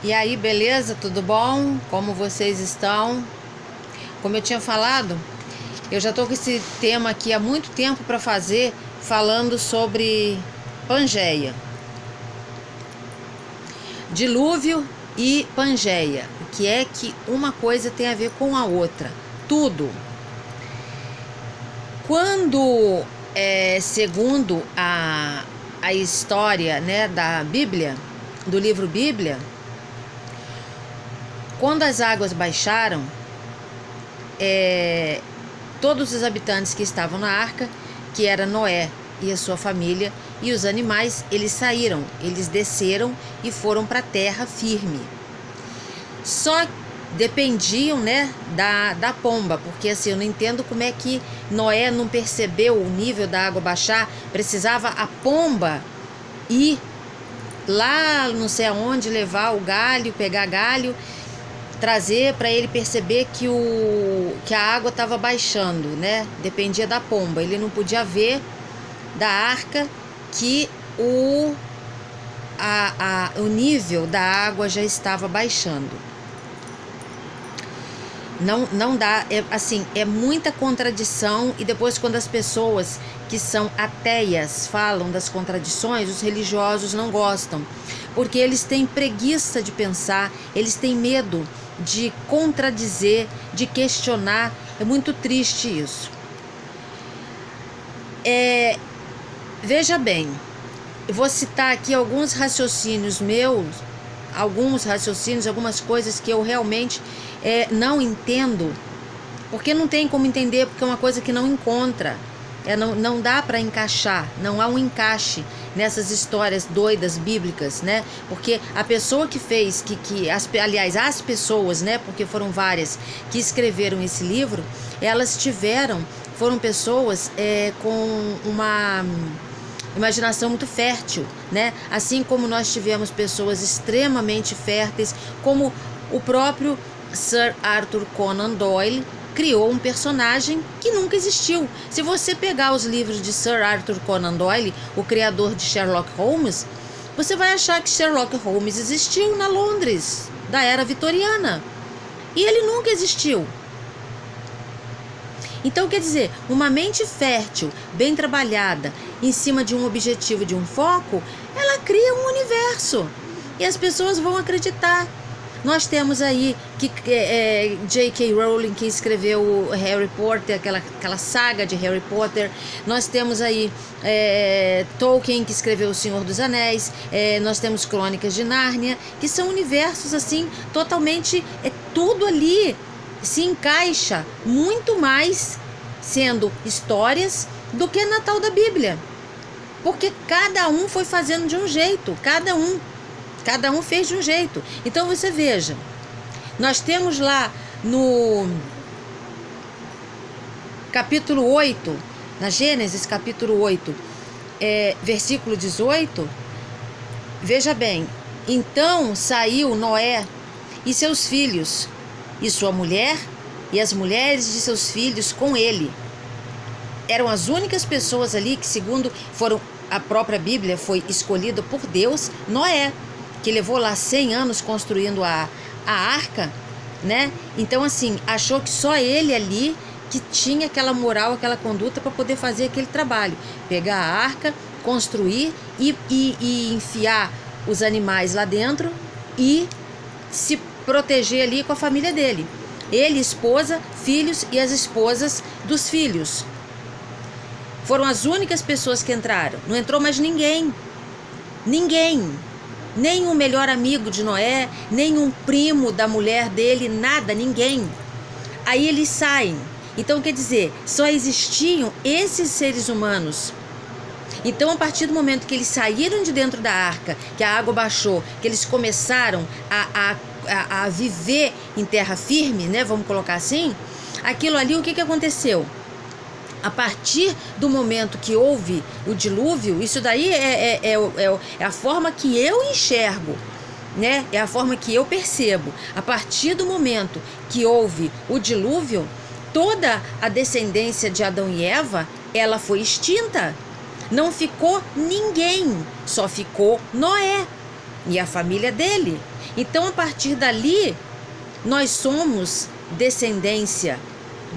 E aí, beleza? Tudo bom? Como vocês estão? Como eu tinha falado, eu já estou com esse tema aqui há muito tempo para fazer, falando sobre Pangeia. Dilúvio e Pangeia. O que é que uma coisa tem a ver com a outra? Tudo. Quando, segundo a história, né, da Bíblia, do livro Bíblia, quando as águas baixaram, todos os habitantes que estavam na arca, que era Noé e a sua família, e os animais, eles saíram, eles desceram e foram para a terra firme. Só dependiam, né, da pomba, porque assim, eu não entendo como é que Noé não percebeu o nível da água baixar. Precisava a pomba ir lá, não sei aonde, levar o galho, pegar galho, trazer para ele perceber que a água estava baixando, né? Dependia da pomba. Ele não podia ver da arca que o nível da água já estava baixando. Não dá, é muita contradição. E depois, quando as pessoas que são ateias falam das contradições, os religiosos não gostam, porque eles têm preguiça de pensar, eles têm medo de contradizer, de questionar. É muito triste isso. Veja bem, eu vou citar aqui alguns raciocínios meus, algumas coisas que eu realmente não entendo, porque não tem como entender, porque é uma coisa que não encontra, não dá para encaixar, não há um encaixe nessas histórias doidas bíblicas, né? Porque a pessoa que fez, aliás, as pessoas, né? Porque foram várias que escreveram esse livro, foram pessoas com uma imaginação muito fértil, né? Assim como nós tivemos pessoas extremamente férteis, como o próprio Sir Arthur Conan Doyle criou um personagem que nunca existiu. Se você pegar os livros de Sir Arthur Conan Doyle, o criador de Sherlock Holmes, você vai achar que Sherlock Holmes existiu na Londres da era vitoriana. E ele nunca existiu. Então, quer dizer, uma mente fértil, bem trabalhada, em cima de um objetivo, de um foco, ela cria um universo. E as pessoas vão acreditar. Nós temos aí J.K. Rowling, que escreveu o Harry Potter, aquela saga de Harry Potter. Nós temos aí Tolkien, que escreveu O Senhor dos Anéis. Nós temos Crônicas de Nárnia, que são universos assim, totalmente, tudo ali se encaixa muito mais sendo histórias do que na tal da Bíblia. Porque cada um foi fazendo de um jeito, cada um fez de um jeito. Então você veja, nós temos lá no capítulo 8, na Gênesis capítulo 8, versículo 18, veja bem, então saiu Noé e seus filhos, e sua mulher, e as mulheres de seus filhos com ele. Eram as únicas pessoas ali que, segundo a própria Bíblia, foi escolhida por Deus, Noé, que levou lá 100 anos construindo a arca, né? Então, assim, achou que só ele ali que tinha aquela moral, aquela conduta para poder fazer aquele trabalho. Pegar a arca, construir e enfiar os animais lá dentro e se proteger ali com a família dele. Ele, esposa, filhos e as esposas dos filhos. Foram as únicas pessoas que entraram. Não entrou mais ninguém. Ninguém. Nem o melhor amigo de Noé, nem um primo da mulher dele, nada, ninguém. Aí eles saem. Então, quer dizer, só existiam esses seres humanos. Então, a partir do momento que eles saíram de dentro da arca, que a água baixou, que eles começaram a viver em terra firme, né? Vamos colocar assim. Aquilo ali, o que aconteceu? A partir do momento que houve o dilúvio, isso daí é a forma que eu enxergo, né? É a forma que eu percebo. A partir do momento que houve o dilúvio, toda a descendência de Adão e Eva, ela foi extinta. Não ficou ninguém, só ficou Noé e a família dele. Então, a partir dali, nós somos descendência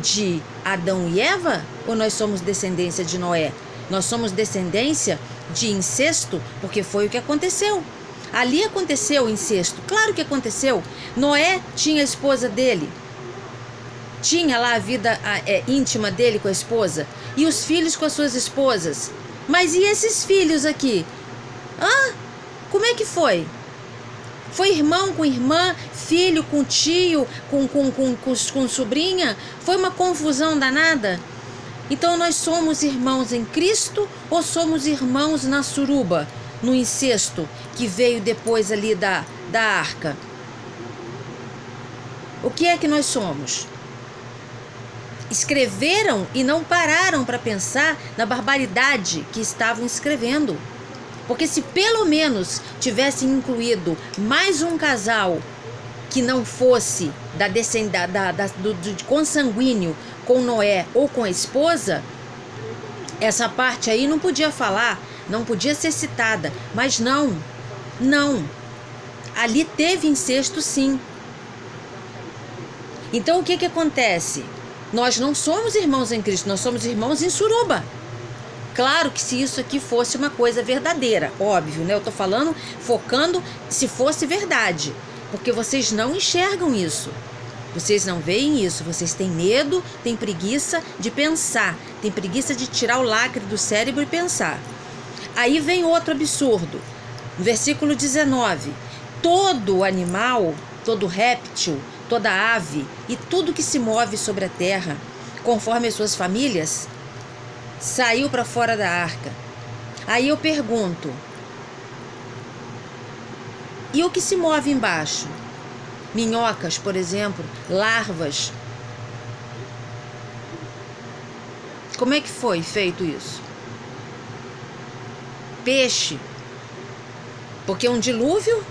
de Adão e Eva ou nós somos descendência de Noé? Nós somos descendência de incesto, porque foi o que aconteceu. Ali aconteceu o incesto, claro que aconteceu. Noé tinha a esposa dele, tinha lá a vida íntima dele com a esposa, e os filhos com as suas esposas. Mas e esses filhos aqui? Como é que foi? Foi irmão com irmã, filho com tio, com sobrinha? Foi uma confusão danada? Então nós somos irmãos em Cristo ou somos irmãos na suruba, no incesto que veio depois ali da arca? O que é que nós somos? Escreveram e não pararam para pensar na barbaridade que estavam escrevendo. Porque se pelo menos tivessem incluído mais um casal que não fosse de consanguíneo com Noé ou com a esposa, essa parte aí não podia falar, não podia ser citada. Mas não. Ali teve incesto, sim. Então o que acontece? Nós não somos irmãos em Cristo, nós somos irmãos em suruba. Claro que se isso aqui fosse uma coisa verdadeira, óbvio, né? Eu tô falando, focando se fosse verdade, porque vocês não enxergam isso, vocês não veem isso, vocês têm medo, têm preguiça de pensar, têm preguiça de tirar o lacre do cérebro e pensar. Aí vem outro absurdo, no versículo 19, todo animal, todo réptil, toda ave e tudo que se move sobre a terra, conforme as suas famílias, saiu para fora da arca. Aí eu pergunto, e o que se move embaixo? Minhocas, por exemplo, larvas. Como é que foi feito isso? Peixe. Porque um dilúvio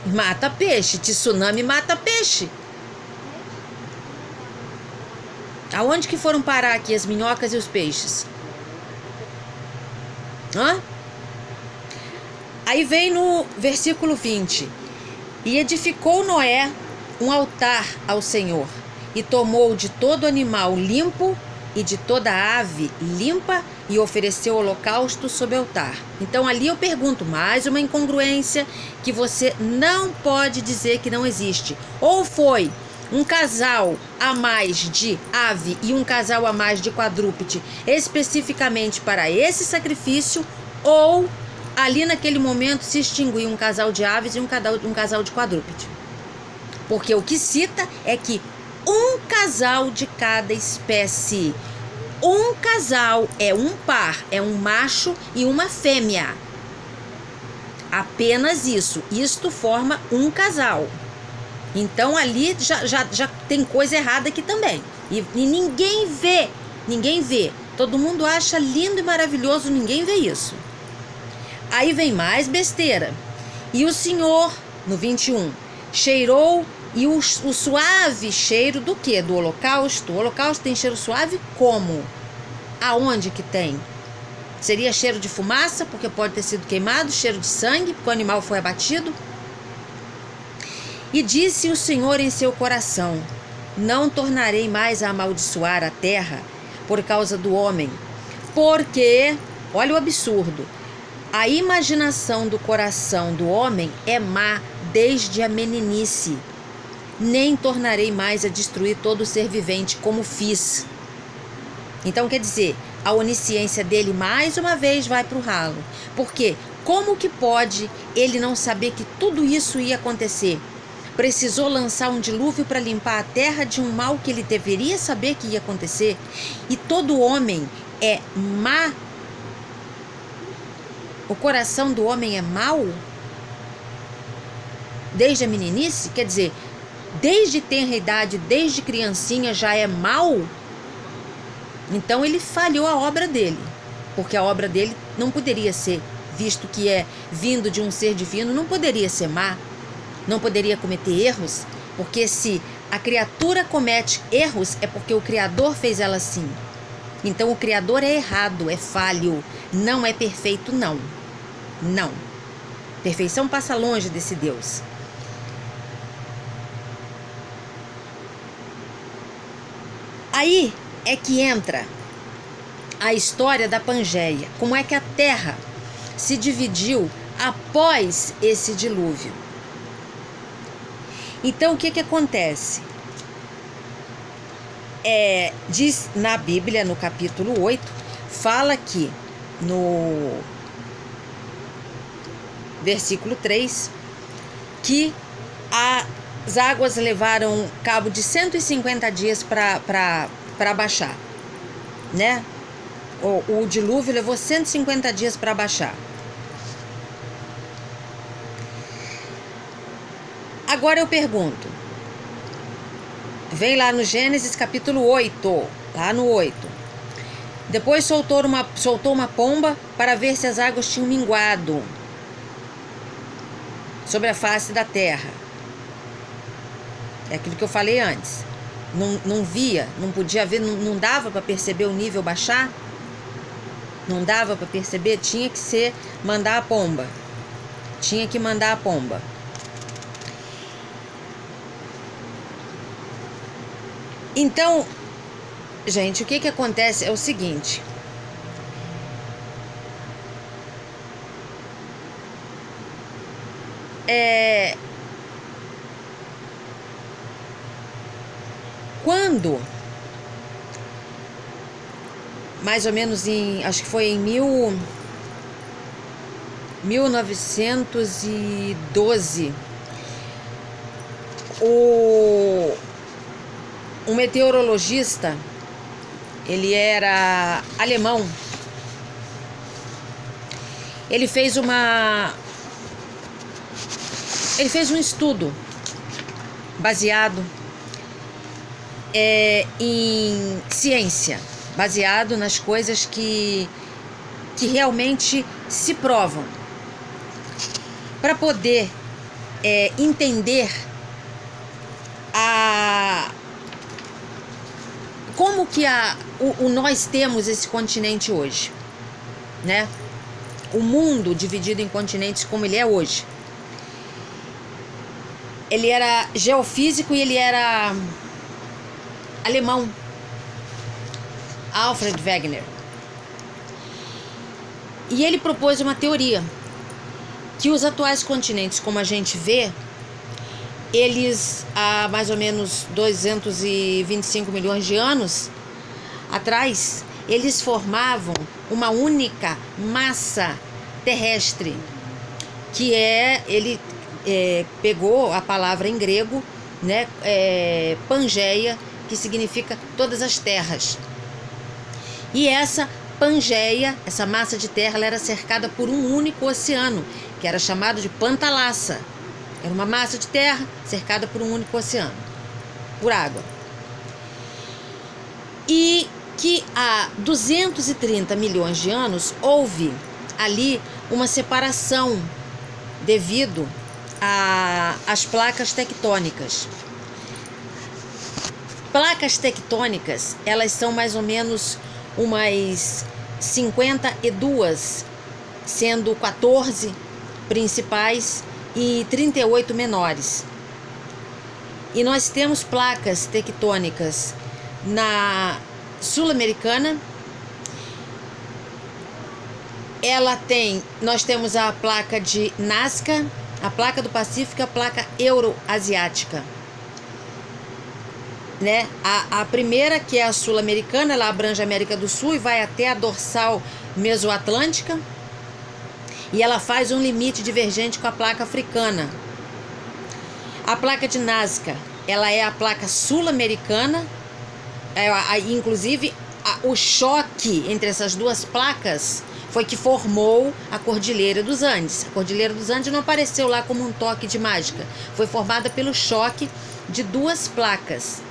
mata peixe, tsunami mata peixe. Aonde que foram parar aqui as minhocas e os peixes? Aí vem no versículo 20. E edificou Noé um altar ao Senhor, e tomou de todo animal limpo e de toda ave limpa, e ofereceu holocausto sobre o altar. Então ali eu pergunto, mais uma incongruência que você não pode dizer que não existe. Ou foi um casal a mais de ave e um casal a mais de quadrúpede especificamente para esse sacrifício, ou ali naquele momento se extinguiu um casal de aves e um casal de quadrúpede. Porque o que cita é que um casal de cada espécie. Um casal é um par, é um macho e uma fêmea. Apenas isso. Isto forma um casal. Então ali já tem coisa errada aqui também. E ninguém vê. Todo mundo acha lindo e maravilhoso, ninguém vê isso. Aí vem mais besteira. E o Senhor, no 21, cheirou, e o suave cheiro do quê? Do holocausto. O holocausto tem cheiro suave como? Aonde que tem? Seria cheiro de fumaça, porque pode ter sido queimado, cheiro de sangue, porque o animal foi abatido. E disse o Senhor em seu coração: não tornarei mais a amaldiçoar a terra por causa do homem, porque, olha o absurdo, a imaginação do coração do homem é má desde a meninice. Nem tornarei mais a destruir todo ser vivente como fiz. Então quer dizer, a onisciência dele mais uma vez vai para o ralo. Porque como que pode ele não saber que tudo isso ia acontecer? Precisou lançar um dilúvio para limpar a terra de um mal que ele deveria saber que ia acontecer. E todo homem é má. O coração do homem é mau? Desde a meninice? Quer dizer, desde tenra idade, desde criancinha já é mau? Então ele falhou a obra dele. Porque a obra dele não poderia ser, visto que é vindo de um ser divino, não poderia ser má. Não poderia cometer erros, porque se a criatura comete erros é porque o Criador fez ela assim. Então o Criador é errado, é falho, não é perfeito, não. Não. Perfeição passa longe desse Deus. Aí é que entra a história da Pangeia. Como é que a Terra se dividiu após esse dilúvio? Então, o que acontece? Diz na Bíblia, no capítulo 8, fala que no versículo 3, que as águas levaram cabo de 150 dias para baixar, né? O dilúvio levou 150 dias para baixar. Agora eu pergunto, vem lá no Gênesis capítulo 8, lá no 8. Depois soltou uma pomba para ver se as águas tinham minguado sobre a face da terra. É aquilo que eu falei antes. Não via, não podia ver, não dava para perceber o nível baixar. Não dava para perceber, tinha que mandar a pomba. Tinha que mandar a pomba. Então, gente, o que acontece é o seguinte. Quando, mais ou menos acho que foi em 1912, um meteorologista, ele era alemão, ele fez um estudo baseado em ciência, baseado nas coisas que realmente se provam, para poder entender como que nós temos esse continente hoje, né? O mundo dividido em continentes como ele é hoje. Ele era geofísico e ele era alemão, Alfred Wegener. E ele propôs uma teoria que os atuais continentes, como a gente vê, eles, há mais ou menos 225 milhões de anos atrás, eles formavam uma única massa terrestre, que ele pegou a palavra em grego, né, Pangeia, que significa todas as terras. E essa Pangeia, essa massa de terra, ela era cercada por um único oceano, que era chamado de Pantalassa. Era uma massa de terra cercada por um único oceano, por água. E que há 230 milhões de anos houve ali uma separação devido às placas tectônicas. Placas tectônicas, elas são mais ou menos umas 52, sendo 14 principais e 38 menores. E nós temos placas tectônicas na Sul-Americana. Nós temos a placa de Nazca, a placa do Pacífico, a placa Euroasiática, né? A primeira, que é a Sul-Americana, ela abrange a América do Sul e vai até a dorsal mesoatlântica, e ela faz um limite divergente com a placa africana. A placa de Nazca, ela é a placa sul-americana, inclusive o choque entre essas duas placas foi que formou a Cordilheira dos Andes. A Cordilheira dos Andes não apareceu lá como um toque de mágica, foi formada pelo choque de duas placas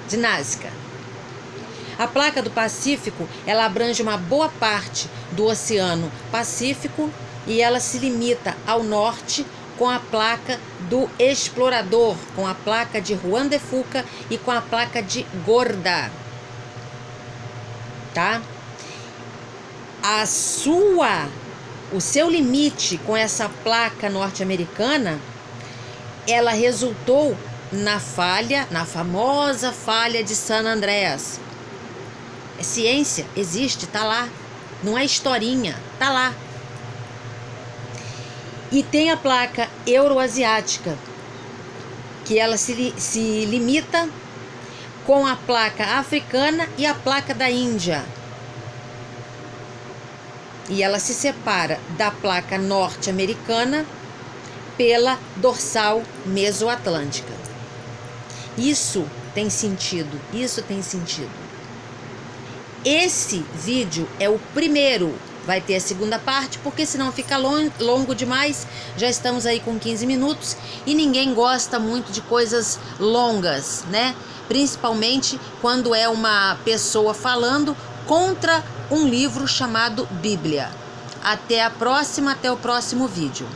de Nazca. A placa do Pacífico, ela abrange uma boa parte do Oceano Pacífico e ela se limita ao norte com a placa do Explorador, com a placa de Juan de Fuca e com a placa de Gorda, tá? O seu limite com essa placa norte-americana, ela resultou na famosa falha de San Andreas, ciência, existe, tá lá. Não é historinha, tá lá. E tem a placa euroasiática, que ela se limita com a placa africana e a placa da Índia. E ela se separa da placa norte-americana pela dorsal mesoatlântica. Isso tem sentido, isso tem sentido. Esse vídeo é o primeiro, vai ter a segunda parte, porque senão fica longo demais. Já estamos aí com 15 minutos e ninguém gosta muito de coisas longas, né? Principalmente quando é uma pessoa falando contra um livro chamado Bíblia. Até a próxima, até o próximo vídeo.